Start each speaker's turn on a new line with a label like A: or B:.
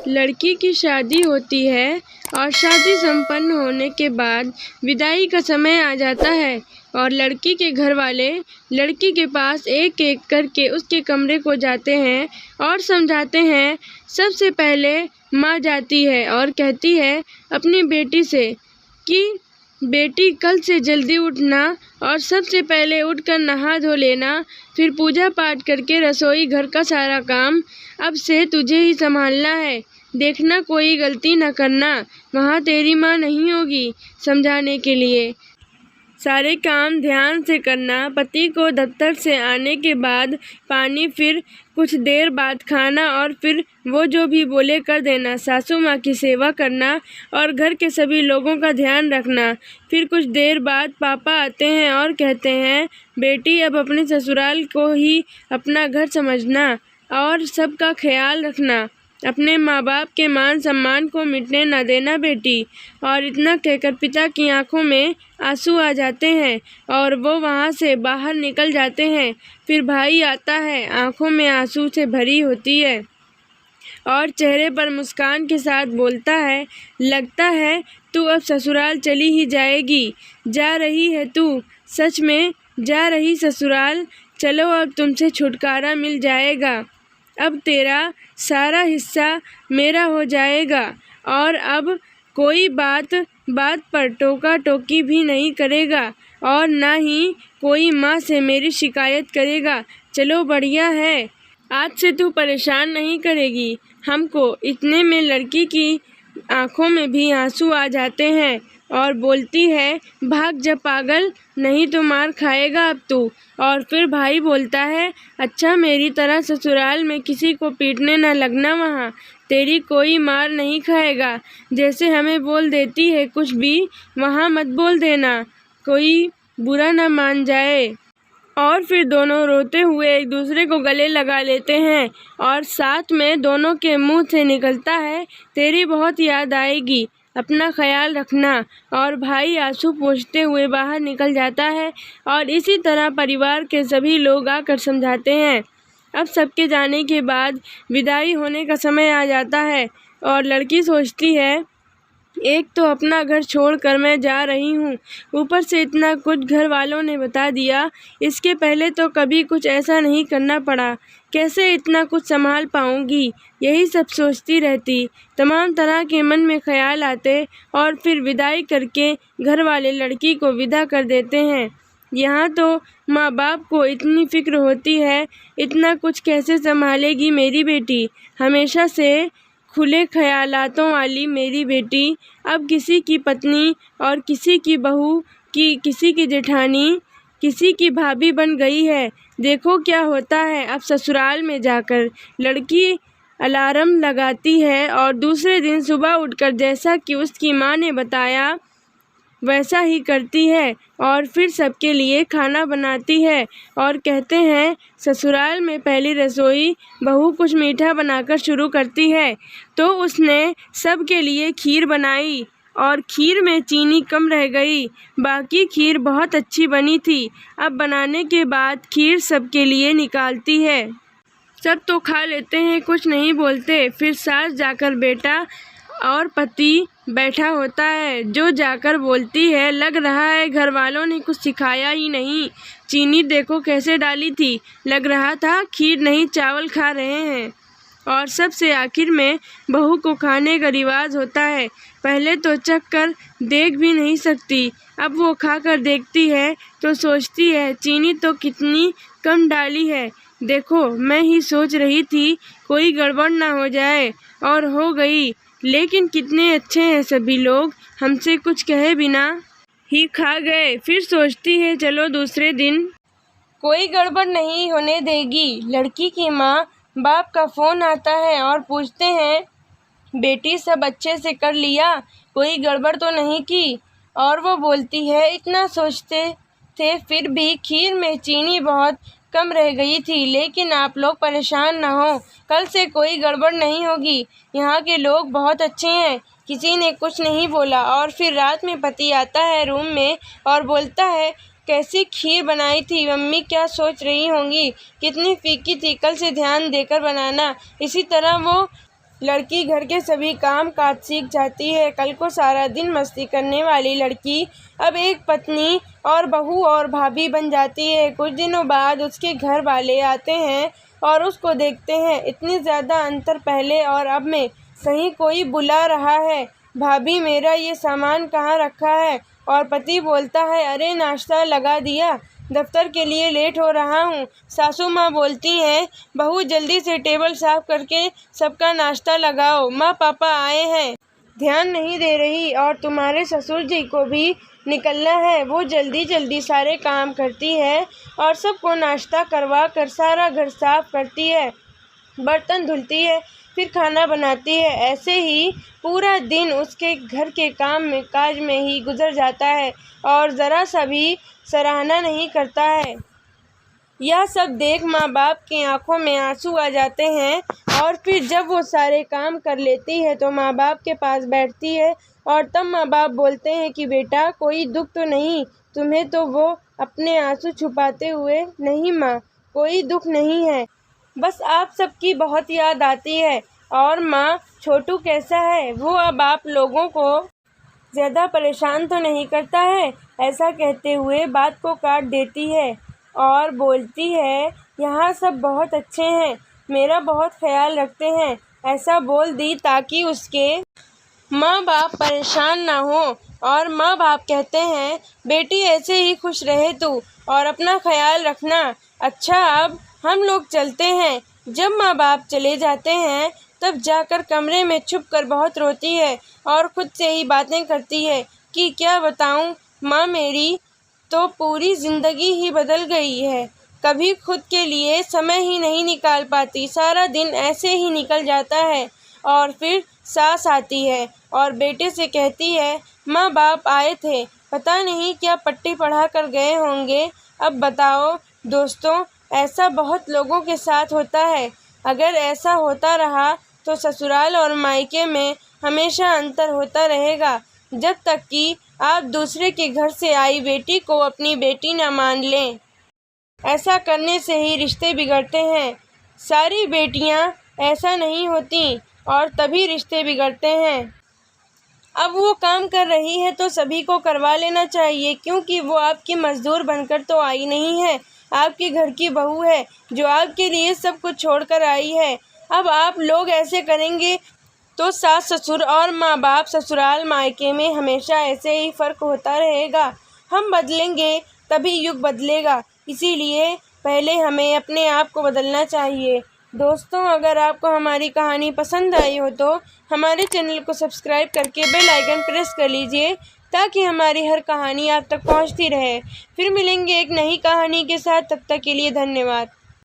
A: लड़की की शादी होती है और शादी संपन्न होने के बाद विदाई का समय आ जाता है और लड़की के घर वाले लड़की के पास एक एक करके उसके कमरे को जाते हैं और समझाते हैं। सबसे पहले माँ जाती है और कहती है अपनी बेटी से कि बेटी कल से जल्दी उठना और सबसे पहले उठकर नहा धो लेना, फिर पूजा पाठ करके रसोई घर का सारा काम अब से तुझे ही संभालना है। देखना कोई गलती न करना, वहाँ तेरी माँ नहीं होगी समझाने के लिए। सारे काम ध्यान से करना। पति को दफ्तर से आने के बाद पानी, फिर कुछ देर बाद खाना और फिर वो जो भी बोले कर देना। सासू माँ की सेवा करना और घर के सभी लोगों का ध्यान रखना। फिर कुछ देर बाद पापा आते हैं और कहते हैं बेटी अब अपने ससुराल को ही अपना घर समझना और सबका ख्याल रखना। अपने माँ बाप के मान सम्मान को मिटने न देना बेटी। और इतना कहकर पिता की आंखों में आंसू आ जाते हैं और वो वहाँ से बाहर निकल जाते हैं। फिर भाई आता है, आंखों में आंसू से भरी होती है और चेहरे पर मुस्कान के साथ बोलता है लगता है तू अब ससुराल चली ही जाएगी। जा रही है तू, सच में जा रही ससुराल। चलो अब तुमसे छुटकारा मिल जाएगा। अब तेरा सारा हिस्सा मेरा हो जाएगा और अब कोई बात बात पर टोका टोकी भी नहीं करेगा और ना ही कोई माँ से मेरी शिकायत करेगा। चलो बढ़िया है, आज से तू परेशान नहीं करेगी हमको। इतने में लड़की की आंखों में भी आंसू आ जाते हैं और बोलती है भाग जा पागल, नहीं तो मार खाएगा अब तू। और फिर भाई बोलता है अच्छा मेरी तरह ससुराल में किसी को पीटने न लगना, वहाँ तेरी कोई मार नहीं खाएगा। जैसे हमें बोल देती है कुछ भी वहाँ मत बोल देना, कोई बुरा न मान जाए। और फिर दोनों रोते हुए एक दूसरे को गले लगा लेते हैं और साथ में दोनों के मुंह से निकलता है तेरी बहुत याद आएगी, अपना ख्याल रखना। और भाई आंसू पोंछते हुए बाहर निकल जाता है और इसी तरह परिवार के सभी लोग आकर समझाते हैं। अब सबके जाने के बाद विदाई होने का समय आ जाता है और लड़की सोचती है एक तो अपना घर छोड़कर मैं जा रही हूँ, ऊपर से इतना कुछ घर वालों ने बता दिया। इसके पहले तो कभी कुछ ऐसा नहीं करना पड़ा, कैसे इतना कुछ संभाल पाऊँगी, यही सब सोचती रहती। तमाम तरह के मन में ख्याल आते और फिर विदाई करके घर वाले लड़की को विदा कर देते हैं। यहाँ तो माँ बाप को इतनी फिक्र होती है, इतना कुछ कैसे संभालेगी मेरी बेटी। हमेशा से खुले ख्यालातों वाली मेरी बेटी अब किसी की पत्नी और किसी की बहू की, किसी की जेठानी, किसी की भाभी बन गई है। देखो क्या होता है अब ससुराल में जाकर। लड़की अलार्म लगाती है और दूसरे दिन सुबह उठकर जैसा कि उसकी माँ ने बताया वैसा ही करती है और फिर सबके लिए खाना बनाती है। और कहते हैं ससुराल में पहली रसोई बहू कुछ मीठा बनाकर शुरू करती है, तो उसने सबके लिए खीर बनाई और खीर में चीनी कम रह गई, बाकी खीर बहुत अच्छी बनी थी। अब बनाने के बाद खीर सबके लिए निकालती है, सब तो खा लेते हैं, कुछ नहीं बोलते। फिर सास जाकर बेटा और पति बैठा होता है, जो जाकर बोलती है लग रहा है घर वालों ने कुछ सिखाया ही नहीं, चीनी देखो कैसे डाली थी, लग रहा था खीर नहीं चावल खा रहे हैं। और सबसे आखिर में बहू को खाने का रिवाज होता है। पहले तो चख कर देख भी नहीं सकती, अब वो खाकर देखती है तो सोचती है चीनी तो कितनी कम डाली है, देखो मैं ही सोच रही थी कोई गड़बड़ ना हो जाए, और हो गई। लेकिन कितने अच्छे हैं सभी लोग, हमसे कुछ कहे बिना ही खा गए। फिर सोचती है चलो दूसरे दिन कोई गड़बड़ नहीं होने देगी। लड़की की माँ बाप का फ़ोन आता है और पूछते हैं बेटी सब अच्छे से कर लिया, कोई गड़बड़ तो नहीं की। और वो बोलती है इतना सोचते थे फिर भी खीर में चीनी बहुत कम रह गई थी, लेकिन आप लोग परेशान ना हो, कल से कोई गड़बड़ नहीं होगी, यहाँ के लोग बहुत अच्छे हैं, किसी ने कुछ नहीं बोला। और फिर रात में पति आता है रूम में और बोलता है कैसी खीर बनाई थी मम्मी, क्या सोच रही होंगी, कितनी फीकी थी, कल से ध्यान देकर बनाना। इसी तरह वो लड़की घर के सभी काम काज सीख जाती है। कल को सारा दिन मस्ती करने वाली लड़की अब एक पत्नी और बहू और भाभी बन जाती है। कुछ दिनों बाद उसके घर वाले आते हैं और उसको देखते हैं। इतनी ज़्यादा अंतर पहले और अब में। कहीं कोई बुला रहा है, भाभी मेरा ये सामान कहाँ रखा है? और पति बोलता है, अरे नाश्ता लगा दिया, दफ्तर के लिए लेट हो रहा हूँ। सासू माँ बोलती हैं, बहू जल्दी से टेबल साफ करके सबका नाश्ता लगाओ, माँ पापा आए हैं। ध्यान नहीं दे रही। और तुम्हारे ससुर जी को भी निकलना है। वो जल्दी जल्दी सारे काम करती है और सबको नाश्ता करवा कर सारा घर साफ करती है, बर्तन धुलती है, फिर खाना बनाती है। ऐसे ही पूरा दिन उसके घर के काम में काज में ही गुजर जाता है और ज़रा सा भी सराहना नहीं करता है। यह सब देख माँ बाप की आंखों में आंसू आ जाते हैं। और फिर जब वो सारे काम कर लेती है तो माँ बाप के पास बैठती है और तब माँ बाप बोलते हैं कि बेटा कोई दुख तो नहीं तुम्हें? तो वो अपने आंसू छुपाते हुए, नहीं माँ, कोई दुख नहीं है, बस आप सबकी बहुत याद आती है। और माँ, छोटू कैसा है? वो अब आप लोगों को ज़्यादा परेशान तो नहीं करता है? ऐसा कहते हुए बात को काट देती है और बोलती है, यहाँ सब बहुत अच्छे हैं, मेरा बहुत ख्याल रखते हैं। ऐसा बोल दी ताकि उसके माँ बाप परेशान ना हो। और माँ बाप कहते हैं, बेटी ऐसे ही खुश रहे तू और अपना ख्याल रखना। अच्छा अब हम लोग चलते हैं। जब माँ बाप चले जाते हैं तब जाकर कमरे में छुपकर बहुत रोती है और खुद से ही बातें करती है कि क्या बताऊँ माँ, मेरी तो पूरी ज़िंदगी ही बदल गई है। कभी खुद के लिए समय ही नहीं निकाल पाती, सारा दिन ऐसे ही निकल जाता है। और फिर सास आती है और बेटे से कहती है, माँ बाप आए थे, पता नहीं क्या पट्टी पढ़ा कर गए होंगे। अब बताओ दोस्तों, ऐसा बहुत लोगों के साथ होता है। अगर ऐसा होता रहा तो ससुराल और मायके में हमेशा अंतर होता रहेगा, जब तक कि आप दूसरे के घर से आई बेटी को अपनी बेटी न मान लें। ऐसा करने से ही रिश्ते बिगड़ते हैं। सारी बेटियां ऐसा नहीं होती और तभी रिश्ते बिगड़ते हैं। अब वो काम कर रही है तो सभी को करवा लेना चाहिए, क्योंकि वो आपकी मजदूर बनकर तो आई नहीं है, आपके घर की बहू है जो आपके लिए सब कुछ छोड़कर आई है। अब आप लोग ऐसे करेंगे तो सास ससुर और माँ बाप ससुराल मायके में हमेशा ऐसे ही फ़र्क होता रहेगा। हम बदलेंगे तभी युग बदलेगा, इसीलिए पहले हमें अपने आप को बदलना चाहिए। दोस्तों, अगर आपको हमारी कहानी पसंद आई हो तो हमारे चैनल को सब्सक्राइब करके बेल आइकन प्रेस कर लीजिए, ताकि हमारी हर कहानी आप तक पहुंचती रहे। फिर मिलेंगे एक नई कहानी के साथ, तब तक के लिए धन्यवाद।